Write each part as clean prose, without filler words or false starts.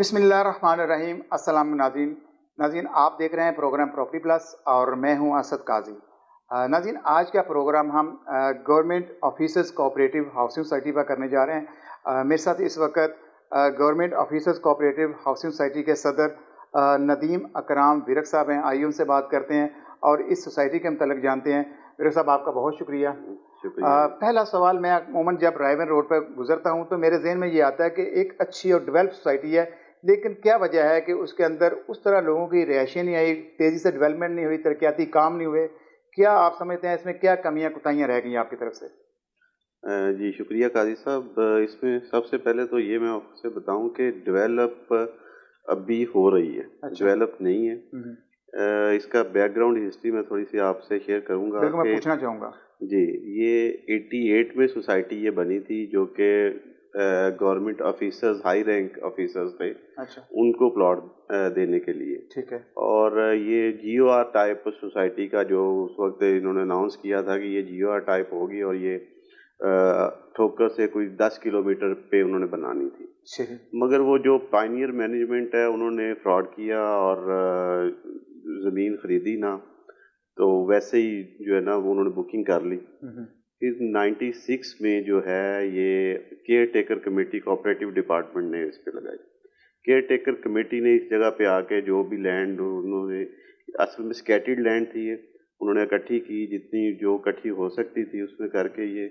بسم اللہ الرحمن الرحیم۔ السلام ناظرین آپ دیکھ رہے ہیں پروگرام پراپرٹی پلس اور میں ہوں اسد قاضی۔ ناظرین آج کا پروگرام ہم government officers cooperative housing society پر کرنے جا رہے ہیں۔ میرے ساتھ اس وقت government officers cooperative housing society کے صدر ندیم اکرام ورک صاحب ہیں۔ آئیے ان سے بات کرتے ہیں اور اس سوسائٹی کے متعلق جانتے ہیں۔ ورک صاحب آپ کا بہت شکریہ۔ پہلا سوال، میں عموماً جب رائے روڈ پر گزرتا ہوں تو میرے ذہن میں یہ آتا ہے کہ ایک اچھی اور ڈیولپ سوسائٹی ہے، لیکن کیا وجہ ہے کہ اس کے اندر اس طرح لوگوں کی رہائشیں نہیں آئی، تیزی سے ڈیولپمنٹ نہیں ہوئی، ترقیاتی کام نہیں ہوئے؟ کیا آپ سمجھتے ہیں اس میں کیا کمیاں کوتاہیاں رہ گئی آپ کی طرف سے؟ جی شکریہ قاضی صاحب۔ اس میں سب سے پہلے تو یہ میں آپ سے بتاؤں کہ ڈیولپ اب بھی ہو رہی ہے، ڈیولپ نہیں ہے۔ اس کا بیک گراؤنڈ ہسٹری میں تھوڑی سی آپ سے شیئر کروں گا بالکل، میں پوچھنا چاہوں گا۔ جی، یہ 88 میں سوسائٹی یہ بنی تھی، جو کہ government officers, high rank officers تھے، ان کو پلاٹ دینے کے لیے۔ ٹھیک ہے۔ اور یہ جی او آر ٹائپ سوسائٹی کا جو اس وقت انہوں نے اناؤنس کیا تھا کہ یہ جی او آر ٹائپ ہوگی، اور یہ ٹھوکر سے کوئی 10 کلومیٹر پہ انہوں نے بنانی تھی۔ مگر وہ جو پائنیئر مینجمنٹ ہے، انہوں نے فراڈ کیا اور زمین خریدی نہ، تو ویسے ہی جو ہے نا وہ انہوں نے بکنگ کر لی۔ پھر 96 میں جو ہے یہ care taker committee cooperative department نے اس پہ لگائی۔ کیئر ٹیکر کمیٹی نے اس جگہ پہ آ کے جو بھی لینڈ انہوں نے، اصل میں سکیٹرڈ لینڈ تھی یہ، انہوں نے اکٹھی کی، جتنی جو اکٹھی ہو سکتی تھی اس میں کر کے یہ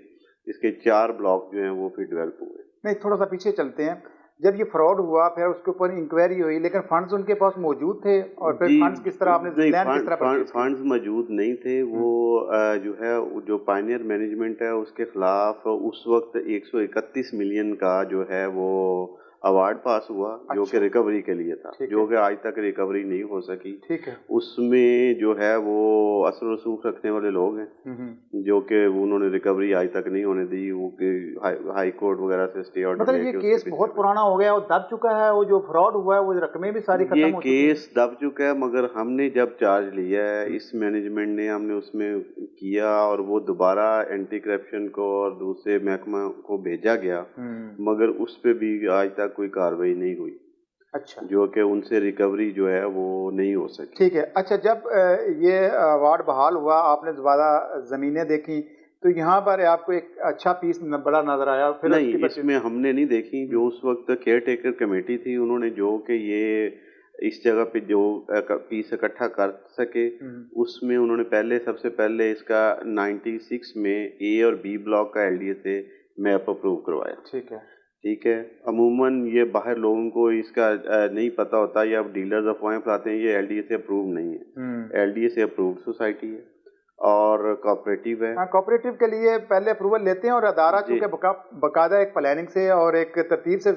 اس کے 4 بلاک جو ہیں وہ پھر ڈیولپ ہوئے۔ نہیں، تھوڑا سا پیچھے چلتے ہیں۔ جب یہ فراڈ ہوا پھر اس کے اوپر انکوائری ہوئی، لیکن فنڈز ان کے پاس موجود تھے، اور پھر فنڈز کس طرح آپ نے لینڈ کس طرح پرچیز کی؟ فنڈز موجود نہیں تھے۔ وہ جو ہے جو پائنیئر مینجمنٹ ہے اس کے خلاف اس وقت 131 ملین کا جو ہے وہ ایوارڈ پاس ہوا، جو کہ ریکوری کے لیے تھا، جو کہ آج تک ریکوری نہیں ہو سکی۔ اس میں جو ہے وہ اثر و رسوخ رکھنے والے لوگ ہیں، جو کہ انہوں نے ریکوری آج تک نہیں ہونے دی، وہ ہائی کورٹ وغیرہ سے اسٹے آرڈر مطلب یہ کیس بہت پرانا ہو گیا اور دب چکا ہے، وہ جو فراڈ ہوا ہے وہ رقمیں بھی ساری ختم ہو چکی ہیں۔ یہ کیس دب چکا ہے، مگر ہم نے جب چارج لیا ہے اس مینجمنٹ نے، ہم نے اس میں کیا، اور وہ دوبارہ اینٹی کرپشن کو اور دوسرے محکمہ کو بھیجا گیا، مگر اس پہ بھی آج تک کوئی کارروائی نہیں ہوئی۔ اچھا، جو کہ ان سے ریکوری جو ہے وہ نہیں ہو سکی۔ ٹھیک ہے۔ اچھا، جب یہ ایوارڈ بحال ہوا، آپ نے دوبارہ زمینیں دیکھی تو یہاں پر آپ کو ایک اچھا پیس بڑا نظر آیا؟ پھر نہیں، اس میں ہم نے نہیں دیکھی۔ جو اس وقت کیئر ٹیکر کمیٹی تھی، انہوں نے جو کہ یہ اس جگہ پہ جو پیس اکٹھا کر سکے، اس میں انہوں نے سب سے پہلے اس کا 96 میں اے اور بی بلاک کا ایل ڈی اے سے میپ اپروو کروایا۔ ٹھیک ہے۔ عموماً یہ باہر لوگوں کو اس کا نہیں پتہ ہوتا، یا ڈیلرز افواہیں پھیلاتے ہیں، یہ ایل ڈی اے سے اپروو نہیں ہے۔ ایل ڈی اے سے اپرووڈ سوسائٹی ہے اور کوآپریٹیو ہے۔ کوآپریٹیو کے لیے پہلے اپروول لیتے ہیں، اور ادارہ چونکہ باقاعدہ ایک پلاننگ سے اور ایک ترتیب سے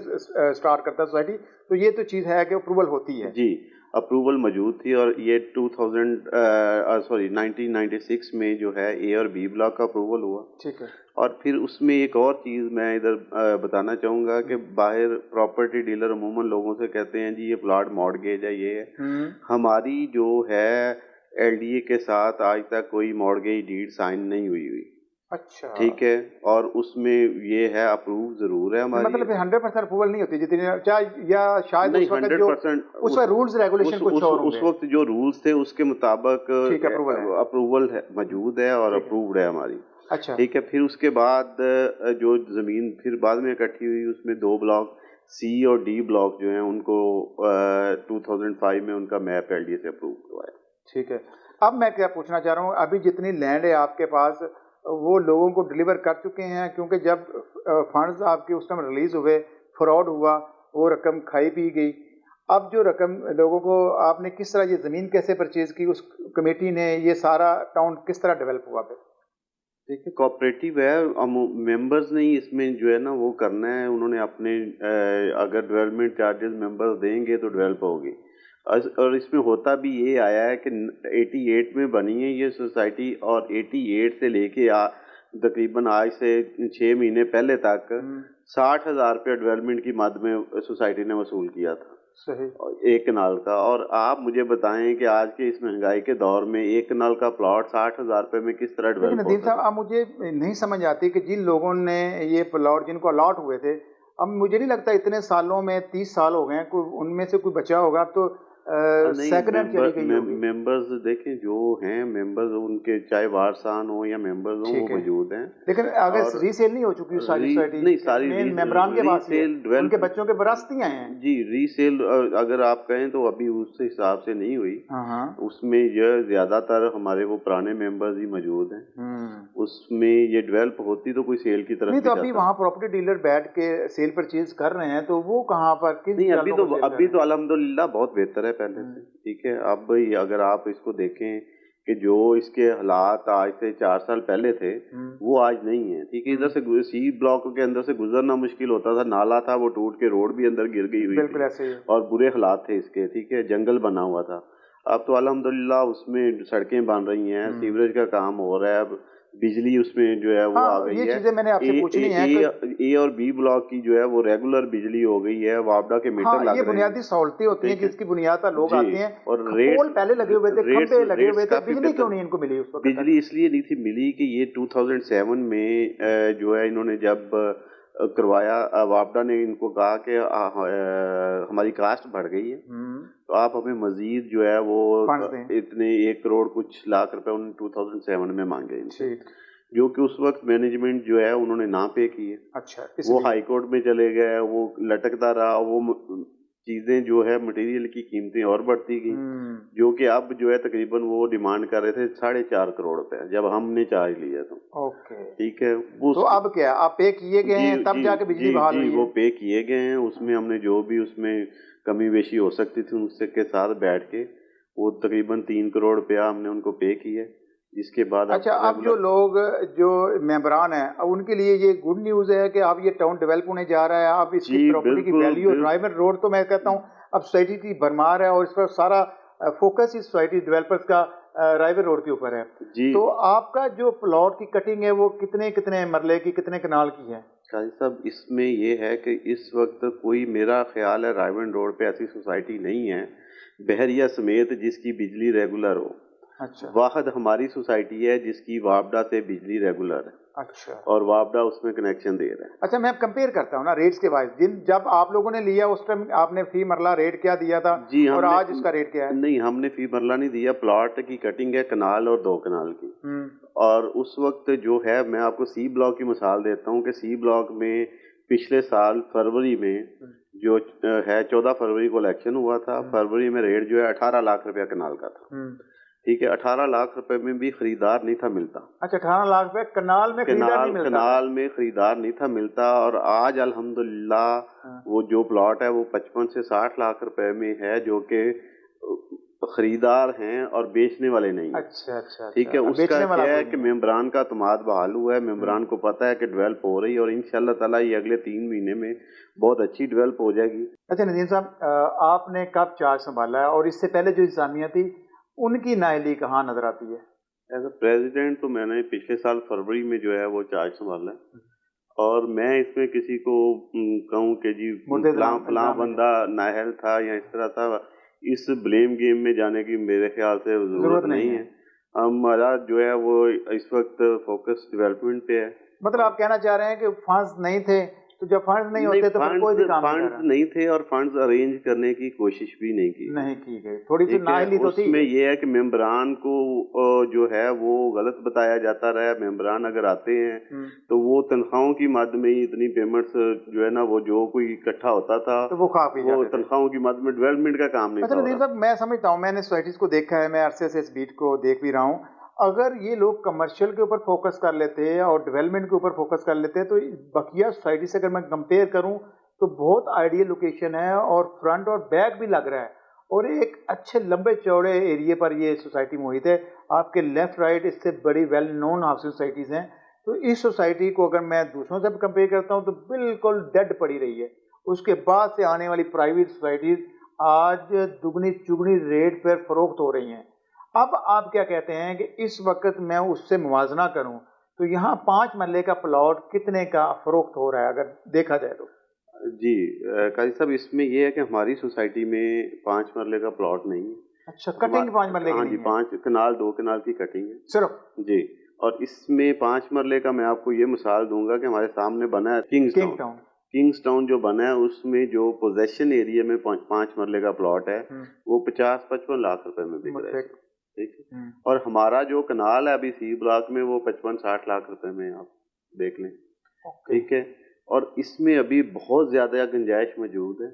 سٹارٹ کرتا ہے سوسائٹی، تو یہ تو چیز ہے کہ اپروول ہوتی ہے۔ جی، اپروول موجود تھی، اور یہ 1996 میں جو ہے اے اور بی بلاک کا اپروول ہوا۔ ٹھیک ہے۔ اور پھر اس میں ایک اور چیز میں ادھر بتانا چاہوں گا کہ باہر پراپرٹی ڈیلر عموماً لوگوں سے کہتے ہیں جی یہ پلاٹ مارگیج ہے، یہ ہے۔ ہماری جو ہے ایل ڈی اے کے ساتھ آج تک کوئی مارگیج ڈیڈ سائن نہیں ہوئی۔ اچھا، ٹھیک ہے۔ اور اس میں یہ ہے اپروو ضرور ہے ہماری، مطلب 100% اپروول نہیں ہوتی جتنی، یا شاید اس وقت جو اس وقت رولز ریگولیشن کچھ اور ہوں گے۔ اس وقت جو رولز تھے اس کے مطابق اپروول موجود ہے اور اپرووڈ ہے ہماری۔ اچھا، ٹھیک ہے۔ پھر اس کے بعد جو زمین پھر بعد میں اکٹھی ہوئی، اس میں 2 بلاک سی اور ڈی بلاک جو ہیں ان کو 2005 میں ان کا میپ ایل ڈی اے سے اپروو کروایا۔ ٹھیک ہے۔ اب میں کیا پوچھنا چاہ رہا ہوں، ابھی جتنی لینڈ ہے آپ کے پاس وہ لوگوں کو ڈلیور کر چکے ہیں؟ کیونکہ جب فنڈز آپ کے اس ٹائم ریلیز ہوئے، فراڈ ہوا، وہ رقم کھائی پی گئی۔ اب جو رقم لوگوں کو آپ نے کس طرح، یہ زمین کیسے پرچیز کی اس کمیٹی نے، یہ سارا ٹاؤن کس طرح ڈیولپ ہوا پھر؟ دیکھیں، کوآپریٹیو ہے، ممبرز نے اس میں جو ہے نا وہ کرنا ہے، انہوں نے اپنے اگر ڈیولپمنٹ چارجز ممبرز دیں گے تو ڈیولپ ہوگی۔ اور اس میں ہوتا بھی یہ آیا ہے کہ 88 میں بنی ہے یہ سوسائٹی، اور 88 سے لے کے تقریباً آج سے 6 مہینے پہلے تک 60,000 روپیہ ڈیولپمنٹ کی مد میں سوسائٹی نے وصول کیا تھا، ایک کنال کا۔ اور آپ مجھے بتائیں کہ آج کے اس مہنگائی کے دور میں ایک کنال کا پلاٹ 60,000 روپے میں کس طرح ڈیولپ ہوتا ہے؟ ندیم صاحب، اب مجھے نہیں سمجھ آتی کہ جن لوگوں نے یہ پلاٹ جن کو الاٹ ہوئے تھے، اب مجھے نہیں لگتا اتنے سالوں میں 30 سال ہو گئے ہیں کوئی ان میں سے کوئی بچا ہوگا تو سیکنڈ ہینڈ چلی گئی ہوگی. ممبرز دیکھیں جو ہیں ممبرز ان کے چاہے وارثان ہوں یا ممبرز ہوں وہ موجود ہیں, لیکن اگر ری سیل نہیں ہو چکی ساری سوسائٹی, نہیں ساری ممبران کے پاس ان کے بچوں کے وراثتی آئے ہیں. جی ری سیل اگر آپ کہیں تو ابھی اس حساب سے نہیں ہوئی, اس میں یہ زیادہ تر ہمارے وہ پرانے ممبرز ہی موجود ہیں, اس میں یہ ڈیولپ ہوتی تو کوئی سیل کی طرف نہیں. تو ابھی وہاں پراپرٹی ڈیلر بیٹھ کے سیل پرچیز کر رہے ہیں تو وہ کہاں پر نہیں, ابھی تو الحمدللہ بہت بہتر ہے پہلے سے. ٹھیک ہے, اب اگر آپ اس کو دیکھیں کہ جو اس کے حالات آج سے 4 سال پہلے تھے وہ آج نہیں ہے. ٹھیک ہے, ادھر سے سی بلاک کے اندر سے گزرنا مشکل ہوتا تھا, نالا تھا وہ ٹوٹ کے روڈ بھی اندر گر گئی ہوئی تھی اور برے حالات تھے اس کے. ٹھیک ہے, جنگل بنا ہوا تھا. اب تو الحمدللہ اس میں سڑکیں بن رہی ہیں, سیوریج کا کام ہو رہا ہے, اب بجلی اس میں جو ہے وہ آ گئی ہے. یہ چیزیں میں نے آپ سے پوچھنی ہے. اے اور بی بلاک کی جو ہے وہ ریگولر بجلی ہو گئی ہے, وابڈا کے میٹر لگ رہے ہیں. یہ بنیادی سہولتیں ہوتی ہیں جس کی بنیاد پر لوگ آتے ہیں. اور پول پہلے لگے ہوئے تھے, کھمبے لگے ہوئے تھے, بجلی کیوں نہیں ان کو ملی اس وقت؟ بجلی اس لیے نہیں تھی ملی کہ یہ 2007 میں جو ہے انہوں نے جب کروایا, وابڈا نے ان کو کہا کہ ہماری کاسٹ بڑھ گئی ہے تو آپ ہمیں مزید جو ہے وہ اتنے 1 کروڑ کچھ لاکھ روپے انہوں نے 2007 میں مانگے, جو کہ اس وقت مینجمنٹ جو ہے انہوں نے نہ پے کی ہے. اچھا, وہ ہائی کورٹ میں چلے گئے, وہ لٹکتا رہا, وہ چیزیں جو ہے مٹیریل کی قیمتیں اور بڑھتی گئی, جو کہ اب جو ہے تقریباً وہ ڈیمانڈ کر رہے تھے 4.5 کروڑ روپے جب ہم نے چارج لیا تو. ٹھیک ہے, تو اب کیا آپ پے کیے گئے ہیں تب جا کے بجلی بحال ہوئی ہے؟ وہ پے کیے گئے ہیں, اس میں ہم نے جو بھی اس میں کمی بیشی ہو سکتی تھی اس کے ساتھ بیٹھ کے وہ تقریباً 3 کروڑ روپیہ ہم نے ان کو پے کیا, جس کے بعد. اچھا, اب جو لوگ جو ممبران ہیں اب ان کے لیے یہ گڈ نیوز ہے کہ اب یہ ٹاؤن ڈیولپ ہونے جا رہا ہے, اب اس کی پراپرٹی کی ویلیو, ڈرائیور روڈ تو میں کہتا ہوں اب سوسائٹی کی بھرمار ہے اور اس پر سارا فوکس اس سوسائٹی ڈیولپرز کا رائیور روڈ کے اوپر ہے. تو آپ کا جو پلاٹ کی کٹنگ ہے وہ کتنے مرلے کی, کتنے کنال کی ہے؟ قاضی صاحب اس میں یہ ہے کہ اس وقت کوئی میرا خیال ہے رائیون روڈ پہ ایسی سوسائٹی نہیں ہے بحریہ سمیت جس کی بجلی ریگولر ہو. اچھا, واحد ہماری سوسائٹی ہے جس کی وابڈا سے بجلی ریگولر ہے. اچھا, اور وابڈا اس میں کنیکشن دے رہا ہے. اچھا, میں کمپیئر کرتا ہوں نا ریٹس کے وائز. جب آپ لوگوں نے لیا اس ٹائم آپ نے فی مرلہ ریٹ کیا دیا تھا اور آج اس کا ریٹ کیا ہے؟ نہیں, ہم نے فی مرلہ نہیں دیا, پلاٹ کی کٹنگ ہے کنال اور 2 کنال کی. اور اس وقت جو ہے میں آپ کو سی بلاک کی مثال دیتا ہوں کہ سی بلاک میں پچھلے سال فروری میں جو ہے 14 فروری کو الیکشن ہوا تھا, فروری میں ریٹ جو ہے 18 لاکھ روپیہ کنال کا تھا. ٹھیک ہے, 18 لاکھ روپے میں بھی خریدار نہیں تھا ملتا. اچھا, 18 لاکھ روپے کنال میں خریدار نہیں ملتا, کنال میں خریدار نہیں تھا ملتا. اور آج الحمدللہ وہ جو پلاٹ ہے وہ 55 سے 60 لاکھ روپے میں ہے, جو کہ خریدار ہیں اور بیچنے والے نہیں ہیں. اچھا, ٹھیک ہے, اس کا کیا ہے کہ ممبران کا اعتماد بحال ہوا ہے, ممبران کو پتہ ہے کہ ڈیولپ ہو رہی ہے اور انشاءاللہ تعالی یہ اگلے 3 مہینے میں بہت اچھی ڈیولپ ہو جائے گی. اچھا ندیم صاحب, آپ نے کب چارج سنبھالا ہے اور اس سے پہلے جو انتظامیہ تھی ان کی نااہلی کہاں نظر آتی ہے؟ ایز اے پریزیڈنٹ تو میں نے پچھلے سال فروری میں جو ہے وہ چارج سنبھالا ہے, اور میں اس میں کسی کو کہوں کہ جی فلاں بندہ نااہل تھا یا اس طرح تھا, اس بلیم گیم میں جانے کی میرے خیال سے ضرورت نہیں ہے. ہمارا جو ہے وہ اس وقت فوکس ڈیولپمنٹ پہ ہے. مطلب آپ کہنا چاہ رہے ہیں کہ فنڈز نہیں تھے تو جب فنڈز نہیں ہوتے تو پھر کوئی بھی کام نہیں فنڈز نہیں تھے اور فنڈز ارینج کرنے کی کوشش بھی نہیں کی گئی. تھوڑی سی نااہلی تو تھی. اس میں یہ ہے کہ ممبران کو جو ہے وہ غلط بتایا جاتا رہا. ممبران اگر آتے ہیں تو وہ تنخواہوں کی مد میں ہی اتنی پیمنٹس جو ہے نا وہ جو کوئی اکٹھا ہوتا تھا وہ تنخواہوں کی مد میں ڈیولپمنٹ کا کام نہیں تھا. میں سمجھتا ہوں, میں نے سوسائٹیز کو دیکھا ہے, میں عرصے سے اس بیٹ کو دیکھ بھی رہا ہوں. اگر یہ لوگ کمرشل کے اوپر فوکس کر لیتے اور ڈیولپمنٹ کے اوپر فوکس کر لیتے تو بقیہ سوسائٹی سے اگر میں کمپیئر کروں تو بہت آئیڈیل لوکیشن ہے اور فرنٹ اور بیک بھی لگ رہا ہے اور ایک اچھے لمبے چوڑے ایریے پر یہ سوسائٹی محیط ہے. آپ کے لیفٹ رائٹ اس سے بڑی ویل نون ہاؤسنگ سوسائٹیز ہیں. تو اس سوسائٹی کو اگر میں دوسروں سے کمپیئر کرتا ہوں تو بالکل ڈیڈ پڑی رہی ہے. اس کے بعد سے آنے والی پرائیویٹ سوسائٹیز آج دگنی چگنی ریٹ پر فروخت ہو رہی ہیں. اب آپ کیا کہتے ہیں کہ اس وقت میں اس سے موازنہ کروں تو یہاں 5 مرلے کا پلاٹ کتنے کا فروخت ہو رہا ہے اگر دیکھا جائے تو؟ جی قاضی صاحب, اس میں یہ ہے کہ ہماری سوسائٹی میں 5 مرلے کا پلاٹ نہیں ہے. اچھا, کٹنگ 5 مرلے کی؟ ہاں جی, 5 کنال 2 کنال کی کٹنگ ہے صرف. جی, اور اس میں 5 مرلے کا میں آپ کو یہ مثال دوں گا کہ ہمارے سامنے بنا ہے کنگ کنگز ٹاؤن جو بنا ہے اس میں جو پوزیشن ایریا میں 5 مرلے کا پلاٹ ہے وہ 50-55 لاکھ روپے میں بک رہا ہے. ٹھیک ہے. اور ہمارا جو کنال ہے ابھی سی بلاک میں وہ 55-60 لاکھ روپے میں آپ دیکھ لیں. ٹھیک ہے. اور اس میں ابھی بہت زیادہ گنجائش موجود ہے.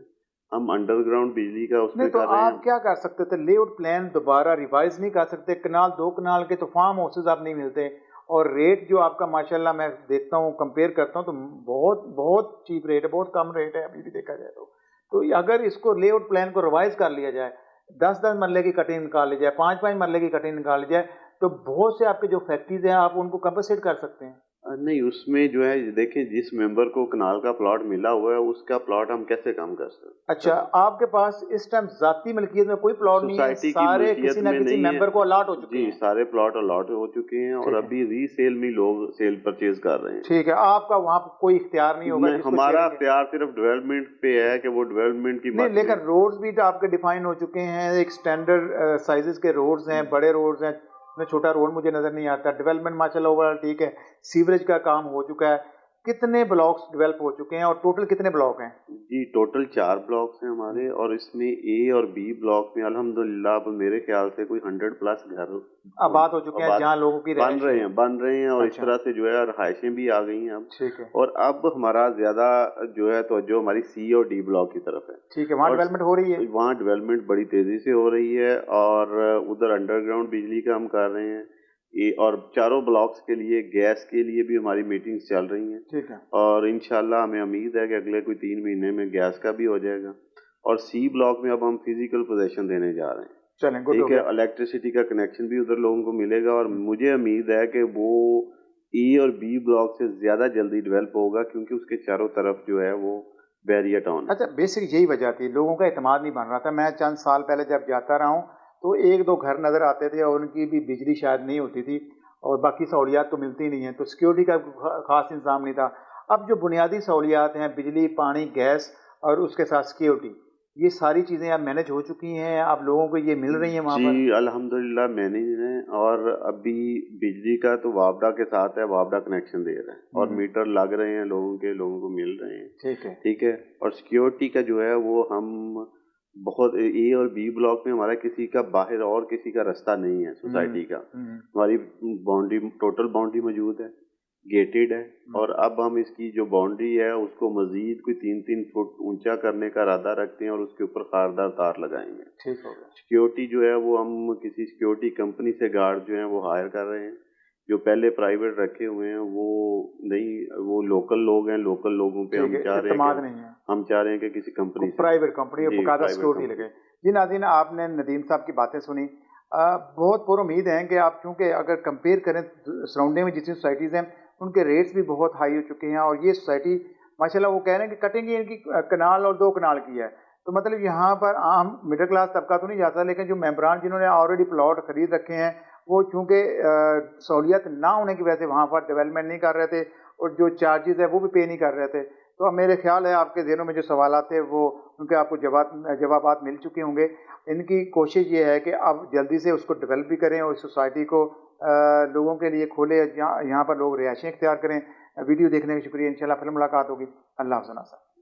ہم انڈر گراؤنڈ بجلی کا اس میں تو آپ کیا کر سکتے تھے؟ لے آؤٹ پلان دوبارہ ریوائز نہیں کر سکتے؟ کنال 2 کنال کے تو فارم ہاؤسز آپ نہیں ملتے، اور ریٹ جو آپ کا ماشاءاللہ میں دیکھتا ہوں کمپیئر کرتا ہوں تو بہت بہت چیپ ریٹ ہے، بہت کم ریٹ ہے ابھی بھی دیکھا جائے تو اگر اس کو لے آؤٹ پلان کو ریوائز کر لیا جائے، 10 مرلے کی کٹنگ نکال لی جائے، 5 مرلے کی کٹنگ نکال لی جائے، تو بہت سے آپ کے جو فیکٹریز ہیں آپ ان کو کمپنسیٹ کر سکتے ہیں. نہیں، اس میں جو ہے دیکھیں جس ممبر کو کنال کا پلاٹ ملا ہوا ہے اس کا پلاٹ ہم کیسے کم کر سکتے ہیں. اچھا، آپ کے پاس اس ٹائم ذاتی ملکیت میں کوئی پلاٹ نہیں ہے؟ سارے کسی نہ کسی ممبر کو الاٹ ہو چکے ہیں؟ جی، سارے پلاٹ الاٹ ہو چکے ہیں اور ابھی ری سیل میں لوگ سیل پرچیز کر رہے ہیں. ٹھیک ہے. آپ کا وہاں کوئی اختیار نہیں ہوگا؟ ہمارا اختیار صرف ڈیولپمنٹ پہ ہے کہ وہ ڈیولپمنٹ کی نہیں، لیکن روڈز بھی تو آپ کے ڈیفائن ہو چکے ہیں، ایک سٹینڈرڈ سائزز کے روڈز ہیں، بڑے روڈز ہیں. میں چھوٹا روڈ مجھے نظر نہیں آتا. ڈیولپمنٹ ماشاءاللہ اوور ٹھیک ہے. سیوریج کا کام ہو چکا ہے. کتنے بلاکس ڈیولپ ہو چکے ہیں اور ٹوٹل کتنے بلاک ہیں؟ جی، ٹوٹل 4 بلاکس ہیں ہمارے، اور اس میں اے اور بی بلاک میں الحمدللہ اب میرے خیال سے کوئی 100+ گھر آباد ہو چکے ہیں جہاں لوگوں کی بن رہے ہیں اور اس طرح سے جو ہے رہائشیں بھی آ گئی ہیں اب. ٹھیک ہے. اور اب ہمارا زیادہ جو ہے توجہ ہماری سی اور ڈی بلاک کی طرف ہے. ٹھیک ہے. وہاں ڈیولپمنٹ ہو رہی ہے؟ وہاں ڈیولپمنٹ بڑی تیزی سے ہو رہی ہے اور ادھر انڈر گراؤنڈ بجلی کا ہم کر رہے ہیں. اور چاروں بلاکس کے لیے گیس کے لیے بھی ہماری میٹنگز چل رہی ہیں. ٹھیک ہے. اور انشاءاللہ ہمیں امید ہے کہ اگلے کوئی 3 مہینے میں گیس کا بھی ہو جائے گا. اور سی بلاک میں اب ہم فزیکل پوزیشن دینے جا رہے ہیں. چلیں، ٹھیک ہے. الیکٹریسٹی کا کنیکشن بھی ادھر لوگوں کو ملے گا اور مجھے امید ہے کہ وہ ای اور بی بلاک سے زیادہ جلدی ڈیولپ ہوگا کیونکہ اس کے چاروں طرف جو ہے وہ بیریا ٹاؤن. اچھا، بیسک یہی وجہ تھی، لوگوں کا اعتماد نہیں بن رہا تھا. میں چند سال پہلے جب جاتا رہا ہوں تو 1-2 گھر نظر آتے تھے اور ان کی بھی بجلی شاید نہیں ہوتی تھی اور باقی سہولیات تو ملتی نہیں ہیں، تو سیکیورٹی کا خاص انتظام نہیں تھا. اب جو بنیادی سہولیات ہیں، بجلی، پانی، گیس اور اس کے ساتھ سیکیورٹی، یہ ساری چیزیں اب مینج ہو چکی ہیں، اب لوگوں کو یہ مل رہی ہیں وہاں پر؟ جی الحمدللہ مینج ہیں. اور ابھی بجلی کا تو وابڈا کے ساتھ ہے، وابڈا کنیکشن دے رہے ہیں اور میٹر لگ رہے ہیں لوگوں کو مل رہے ہیں. ٹھیک ہے. ٹھیک ہے. اور سیکیورٹی کا جو ہے وہ ہم بہت اے اور بی بلاک میں ہمارا کسی کا باہر اور کسی کا راستہ نہیں ہے سوسائٹی کا. ہماری باؤنڈری ٹوٹل باؤنڈری موجود ہے، گیٹڈ ہے. اور اب ہم اس کی جو باؤنڈری ہے اس کو مزید کوئی 3 فٹ اونچا کرنے کا ارادہ رکھتے ہیں اور اس کے اوپر خاردار تار لگائیں گے. ٹھیک ہوگا. سیکیورٹی جو ہے وہ ہم کسی سیکیورٹی کمپنی سے گارڈ جو ہیں وہ ہائر کر رہے ہیں. جو پہلے پرائیویٹ رکھے ہوئے ہیں وہ نہیں، وہ لوکل لوگ ہیں. لوکل لوگوں پہ ہم چاہ رہے ہیں کہ کسی کمپنی سے، پرائیویٹ کمپنی باقاعدہ سیکیورٹی لگے. جی ناظرین، آپ نے ندیم صاحب کی باتیں سنی. بہت پر امید ہیں کہ آپ چونکہ اگر کمپیئر کریں سراؤنڈنگ میں جتنی سوسائٹیز ہیں ان کے ریٹس بھی بہت ہائی ہو چکے ہیں، اور یہ سوسائٹی ماشاءاللہ وہ کہہ رہے ہیں کہ کٹنگ ان کی کنال اور 2 کنال کی ہے. تو مطلب یہاں پر عام مڈل کلاس طبقہ تو نہیں جاتا، لیکن جو ممبران جنہوں نے آلریڈی پلاٹ خرید رکھے ہیں وہ چونکہ سہولیت نہ ہونے کی وجہ سے وہاں پر ڈیولپمنٹ نہیں کر رہے تھے اور جو چارجز ہے وہ بھی پے نہیں کر رہے تھے. تو اب میرے خیال ہے آپ کے ذہنوں میں جو سوالات تھے وہ ان کے آپ کو جوابات مل چکے ہوں گے. ان کی کوشش یہ ہے کہ اب جلدی سے اس کو ڈیولپ بھی کریں اور سوسائٹی کو لوگوں کے لیے کھولے، یہاں پر لوگ رہائشیں اختیار کریں. ویڈیو دیکھنے کا شکریہ. انشاءاللہ پھر ملاقات ہوگی. اللہ حافظ.